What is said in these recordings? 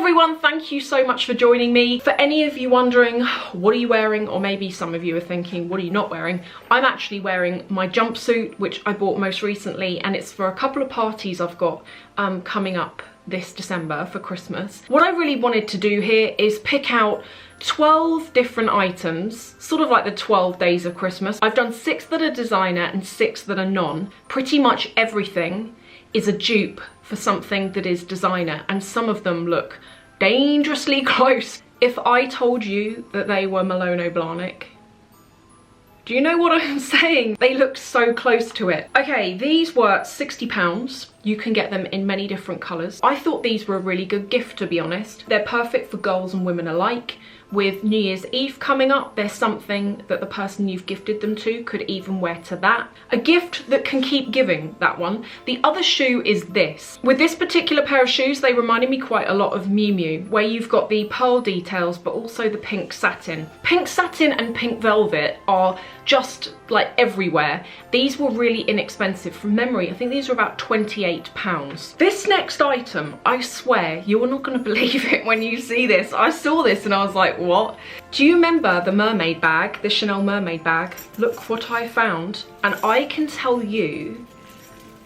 everyone, thank you so much for joining me. For any of you wondering, what are you wearing? Or maybe some of you are thinking, what are you not wearing? I'm actually wearing my jumpsuit, which I bought most recently, and it's for a couple of parties I've got coming up this December for Christmas. What I really wanted to do here is pick out 12 different items, sort of like the 12 days of Christmas. I've done 6 that are designer and 6 that are non. Pretty much everything is a dupe for something that is designer, and some of them look dangerously close. If I told you that they were Malone Blahnik, do you know what I'm saying? They look so close to it. Okay, these were £60. You can get them in many different colours. I thought these were a really good gift, to be honest. They're perfect for girls and women alike. With New Year's Eve coming up, there's something that the person you've gifted them to could even wear to that. A gift that can keep giving, that one. The other shoe is this. With this particular pair of shoes, they reminded me quite a lot of MIU MIU, where you've got the pearl details, but also the pink satin. Pink satin and pink velvet are just like everywhere. These were really inexpensive. From memory, I think these were about £28. This next item, I swear, you're not gonna believe it when you see this. I saw this and I was like, what? Do you remember the mermaid bag, the Chanel mermaid bag? Look what I found. And I can tell you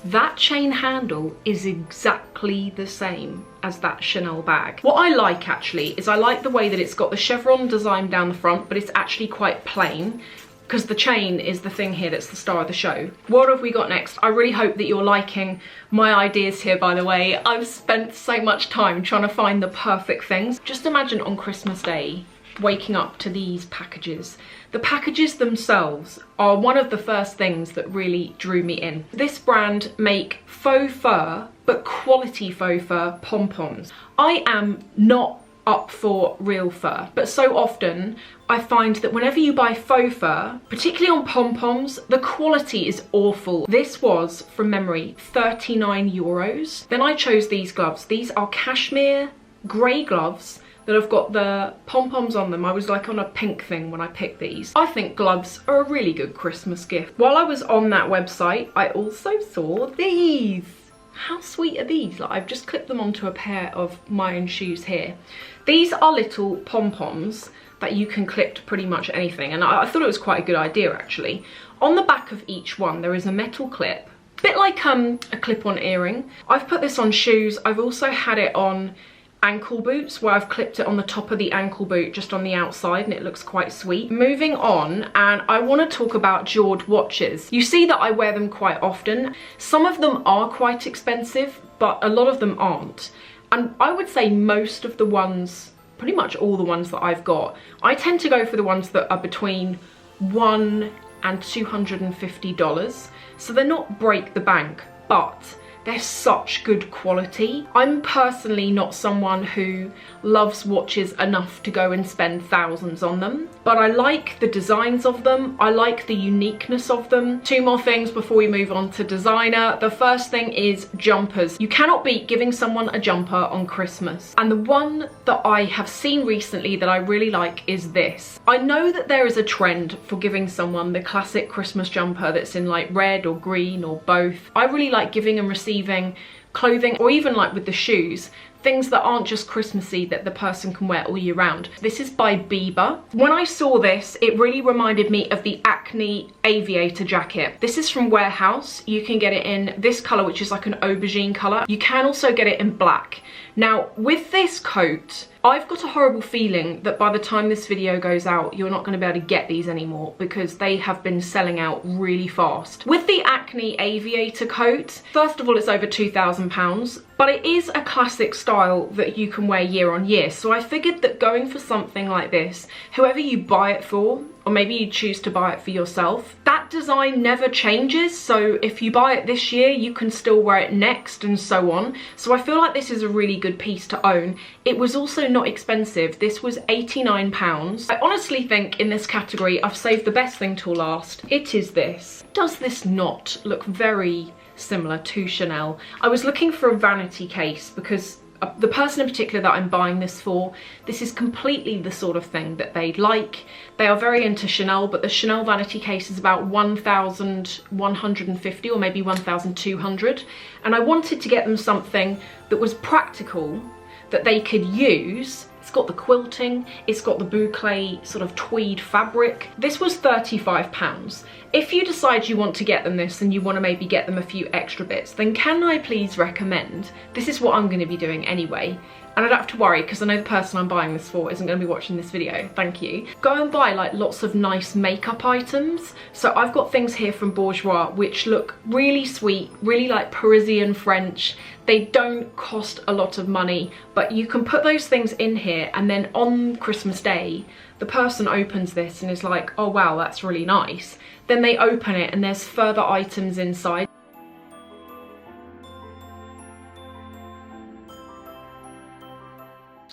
that chain handle is exactly the same as that Chanel bag. What I like actually is I like the way that it's got the chevron design down the front, but it's actually quite plain, because the chain is the thing here that's the star of the show. What have we got next? I really hope that you're liking my ideas here, by the way. I've spent so much time trying to find the perfect things. Just imagine on Christmas Day, waking up to these packages. The packages themselves are one of the first things that really drew me in. This brand make faux fur, but quality faux fur pom-poms. I am not up for real fur, but so often I find that whenever you buy faux fur, particularly on pom-poms, the quality is awful. This was, from memory, €39. Then I chose these gloves. These are cashmere grey gloves that have got the pom-poms on them. I was like on a pink thing when I picked these. I think gloves are a really good Christmas gift. While I was on that website, I also saw these. How sweet are these? Like, I've just clipped them onto a pair of my own shoes here. These are little pom-poms that you can clip to pretty much anything, and I thought it was quite a good idea actually. On the back of each one there is a metal clip, a bit like a clip-on earring. I've put this on shoes. I've also had it on ankle boots, where I've clipped it on the top of the ankle boot, just on the outside, and it looks quite sweet. Moving on, and I want to talk about JORD watches. You see that I wear them quite often. Some of them are quite expensive, but a lot of them aren't. And I would say most of the ones, pretty much all the ones that I've got, I tend to go for the ones that are between $1 and $250. So they're not break the bank, but they're such good quality. I'm personally not someone who loves watches enough to go and spend thousands on them, but I like the designs of them. I like the uniqueness of them. 2 more things before we move on to designer. The first thing is jumpers. You cannot beat giving someone a jumper on Christmas. And the one that I have seen recently that I really like is this. I know that there is a trend for giving someone the classic Christmas jumper that's in like red or green or both. I really like giving and receiving clothing, or even like with the shoes, things that aren't just Christmassy, that the person can wear all year round. This is by Bieber. When I saw this, it really reminded me of the ACNE Aviator jacket. This is from Warehouse. You can get it in this colour, which is like an aubergine colour. You can also get it in black. Now, with this coat, I've got a horrible feeling that by the time this video goes out, you're not going to be able to get these anymore, because they have been selling out really fast. With the ACNE Aviator coat, first of all, it's over £2,000, but it is a classic style that you can wear year on year. So I figured that going for something like this, whoever you buy it for, or maybe you choose to buy it for yourself, that design never changes. So if you buy it this year, you can still wear it next, and so on. So I feel like this is a really good piece to own. It was also not expensive. This was £89. I honestly think in this category, I've saved the best thing till last. It is this. Does this not look very similar to Chanel? I was looking for a vanity case because the person in particular that I'm buying this for, this is completely the sort of thing that they'd like. They are very into Chanel, but the Chanel vanity case is about 1,150 or maybe 1,200. And I wanted to get them something that was practical, that they could use. It's got the quilting, it's got the boucle sort of tweed fabric. This was £35. If you decide you want to get them this and you want to maybe get them a few extra bits, then can I please recommend, this is what I'm going to be doing anyway, and I don't have to worry because I know the person I'm buying this for isn't going to be watching this video, thank you. Go and buy like lots of nice makeup items. So I've got things here from Bourjois which look really sweet, really like Parisian French. They don't cost a lot of money, but you can put those things in here, and then on Christmas Day, the person opens this and is like, oh wow, that's really nice. Then they open it and there's further items inside.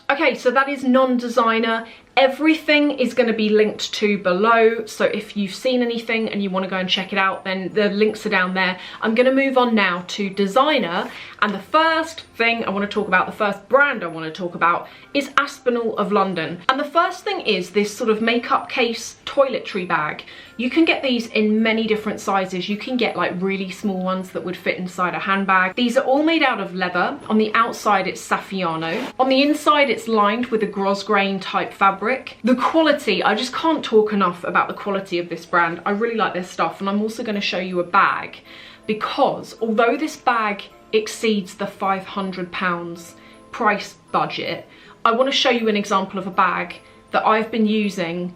Okay, so that is non-designer. Everything is going to be linked to below, so if you've seen anything and you want to go and check it out, then the links are down there. I'm going to move on now to designer, and the first thing I want to talk about, the first brand I want to talk about is Aspinall of London. And the first thing is this sort of makeup case toiletry bag. You can get these in many different sizes. You can get like really small ones that would fit inside a handbag. These are all made out of leather. On the outside it's Saffiano. On the inside it's lined with a grosgrain type fabric. The quality, I just can't talk enough about the quality of this brand. I really like their stuff, and I'm also going to show you a bag because although this bag exceeds the £500 price budget, I want to show you an example of a bag that I've been using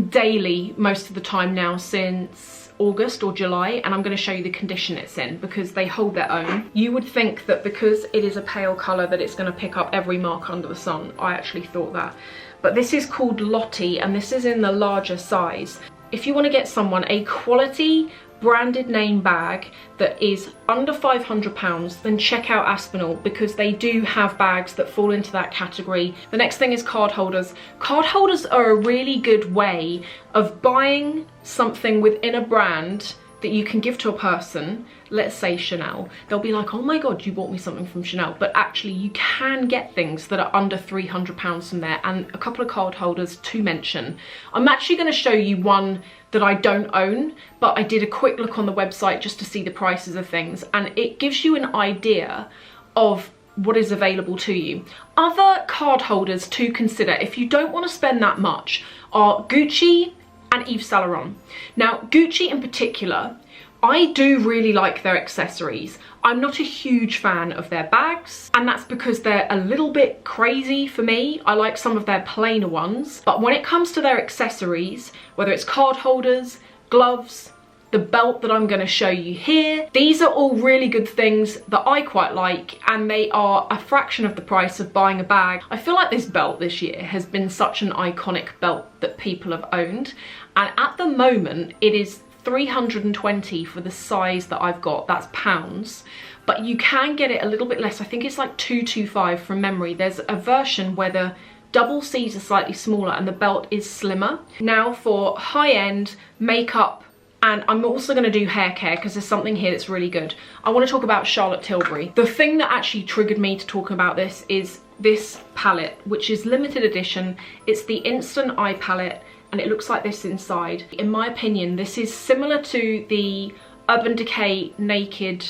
daily most of the time now since August or July, and I'm going to show you the condition it's in because they hold their own. You would think that because it is a pale colour that it's going to pick up every mark under the sun. I actually thought that. But this is called Lottie, and this is in the larger size. If you want to get someone a quality branded name bag that is under £500, then check out Aspinall because they do have bags that fall into that category. The next thing is card holders. Card holders are a really good way of buying something within a brand that you can give to a person. Let's say Chanel. They'll be like, oh my god, you bought me something from Chanel, but actually you can get things that are under £300 from there, and a couple of card holders to mention. I'm actually going to show you one that I don't own, but I did a quick look on the website just to see the prices of things, and it gives you an idea of what is available to you. Other card holders to consider if you don't want to spend that much are Gucci and Yves Saint Laurent. Now Gucci in particular, I do really like their accessories. I'm not a huge fan of their bags, and that's because they're a little bit crazy for me. I like some of their plainer ones, but when it comes to their accessories, whether it's card holders, gloves, the belt that I'm going to show you here, these are all really good things that I quite like, and they are a fraction of the price of buying a bag. I feel like this belt this year has been such an iconic belt that people have owned, and at the moment it is £320 for the size that I've got. That's pounds, but you can get it a little bit less. I think it's like £225 from memory. There's a version where the double C's are slightly smaller and the belt is slimmer. Now for high-end makeup, and I'm also going to do hair care because there's something here that's really good. I want to talk about Charlotte Tilbury. The thing that actually triggered me to talk about this is this palette, which is limited edition. It's the Instant Eye palette, and it looks like this inside. In my opinion, this is similar to the Urban Decay Naked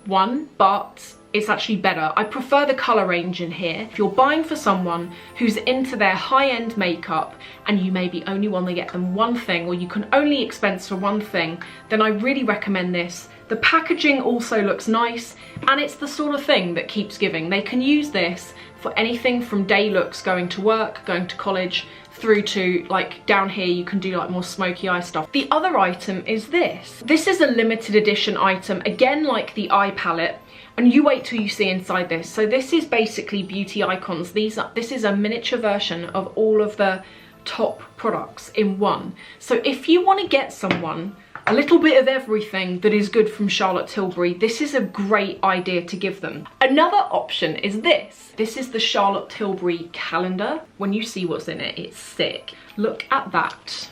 one, but it's actually better. I prefer the colour range in here. If you're buying for someone who's into their high-end makeup and you maybe only want to get them one thing, or you can only expense for one thing, then I really recommend this. The packaging also looks nice, and it's the sort of thing that keeps giving. They can use this for anything from day looks, going to work, going to college, through to like down here you can do like more smoky eye stuff. The other item is this. This is a limited edition item, again like the eye palette, and you wait till you see inside this. So this is basically beauty icons. This is a miniature version of all of the top products in one. So if you want to get someone a little bit of everything that is good from Charlotte Tilbury, this is a great idea to give them. Another option is this. This is the Charlotte Tilbury calendar. When you see what's in it, it's sick. Look at that.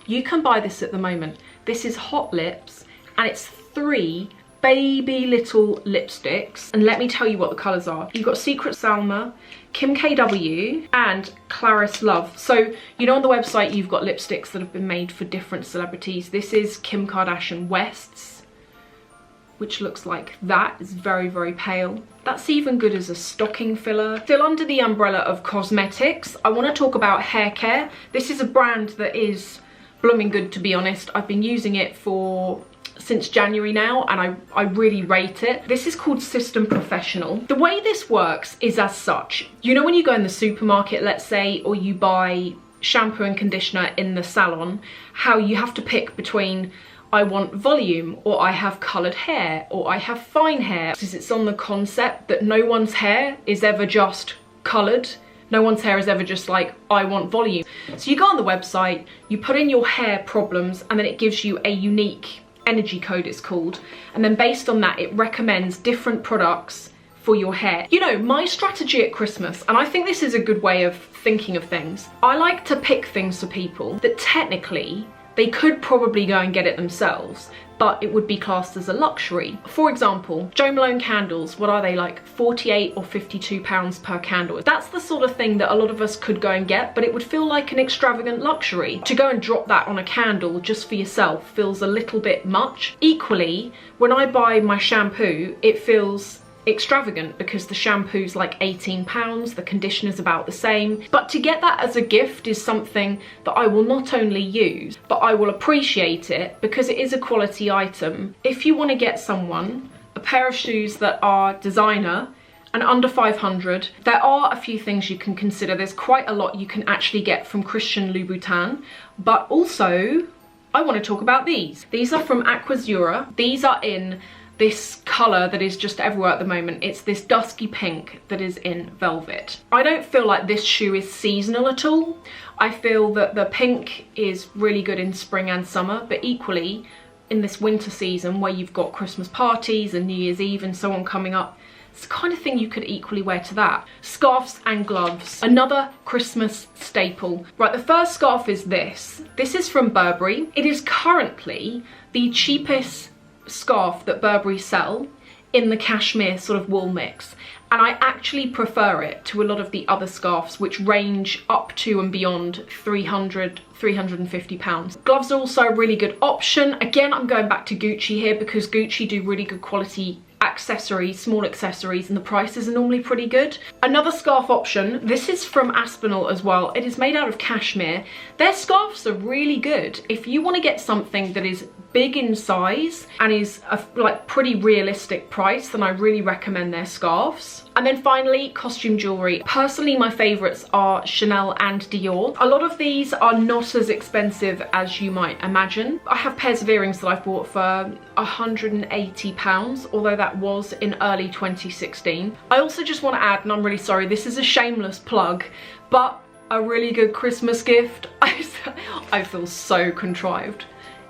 You can buy this at the moment. This is Hot Lips, and it's 3 baby little lipsticks, and let me tell you what the colours are. You've got Secret Salma, Kim KW, and Claris Love. So you know on the website you've got lipsticks that have been made for different celebrities. This is Kim Kardashian West's which looks like that. It's very, very pale. That's even good as a stocking filler. Still under the umbrella of cosmetics, I want to talk about hair care. This is a brand that is blooming good, to be honest. I've been using it since January now, and I really rate it. This is called System Professional. The way this works is as such. You know when you go in the supermarket, let's say, or you buy shampoo and conditioner in the salon, how you have to pick between I want volume, or I have coloured hair, or I have fine hair. Because it's on the concept that no one's hair is ever just coloured. No one's hair is ever just like, I want volume. So you go on the website, you put in your hair problems, and then it gives you a unique energy code, it's called. And then based on that, it recommends different products for your hair. You know, my strategy at Christmas, and I think this is a good way of thinking of things, I like to pick things for people that technically they could probably go and get it themselves, but it would be classed as a luxury. For example, Malone Candles, what are they, like 48 or 52 pounds per candle? That's the sort of thing that a lot of us could go and get, but it would feel like an extravagant luxury. To go and drop that on a candle just for yourself feels a little bit much. Equally, when I buy my shampoo, it feels extravagant because the shampoo's like 18 pounds, the conditioner's about the same. But to get that as a gift is something that I will not only use, but I will appreciate it because it is a quality item. If you want to get someone a pair of shoes that are designer and under 500, there are a few things you can consider. There's quite a lot you can actually get from Christian Louboutin, but also I want to talk about these. These are from AQUAZZURA. These are in this colour that is just everywhere at the moment. It's this dusky pink that is in velvet. I don't feel like this shoe is seasonal at all. I feel that the pink is really good in spring and summer, but equally in this winter season where you've got Christmas parties and New Year's Eve and so on coming up, it's the kind of thing you could equally wear to that. Scarves and gloves, another Christmas staple. Right, the first scarf is this. This is from Burberry. It is currently the cheapest scarf that Burberry sell in the cashmere sort of wool mix, and I actually prefer it to a lot of the other scarves which range up to and beyond 350 pounds. Gloves are also a really good option. Again, I'm going back to Gucci here because Gucci do really good quality accessories, small accessories, and the prices are normally pretty good. Another scarf option, this is from Aspinall as well. It is made out of cashmere. Their scarves are really good. If you want to get something that is big in size and is a like pretty realistic price, then I really recommend their scarves. And then finally, costume jewellery. Personally, my favourites are Chanel and Dior. A lot of these are not as expensive as you might imagine. I have pairs of earrings that I've bought for £180, although that was in early 2016. I also just want to add, and I'm really sorry, this is a shameless plug, but a really good Christmas gift. I feel so contrived.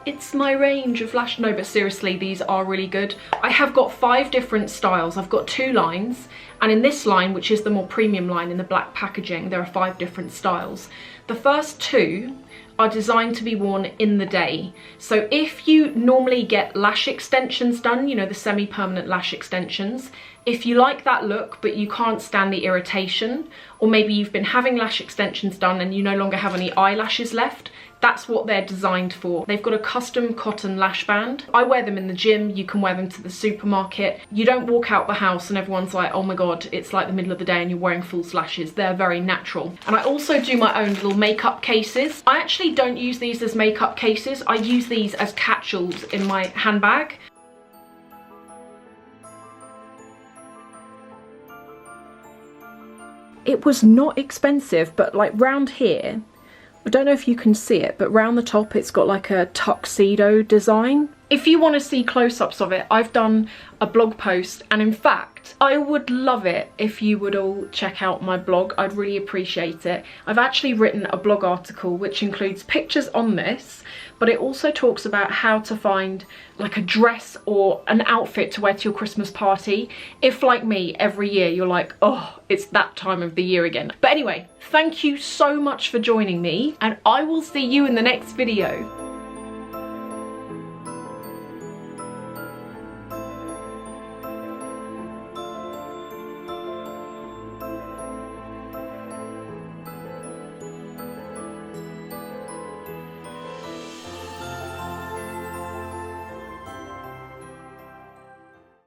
It's my range of lash. No, but seriously, these are really good. I have got 5 different styles. I've got 2 lines, and in this line, which is the more premium line in the black packaging, there are 5 different styles. The first 2 are designed to be worn in the day. So if you normally get lash extensions done, you know, the semi-permanent lash extensions, if you like that look but you can't stand the irritation, or maybe you've been having lash extensions done and you no longer have any eyelashes left, that's what they're designed for. They've got a custom cotton lash band. I wear them in the gym, you can wear them to the supermarket. You don't walk out the house and everyone's like, oh my god, it's like the middle of the day and you're wearing false lashes. They're very natural. And I also do my own little makeup cases. I actually don't use these as makeup cases. I use these as catch-alls in my handbag. It was not expensive, but like round here, I don't know if you can see it, but round the top it's got like a tuxedo design. If you want to see close-ups of it, I've done a blog post, and in fact, I would love it if you would all check out my blog. I'd really appreciate it. I've actually written a blog article which includes pictures on this, but it also talks about how to find like a dress or an outfit to wear to your Christmas party. If, like me, every year you're like, oh, it's that time of the year again. But anyway, thank you so much for joining me, and I will see you in the next video.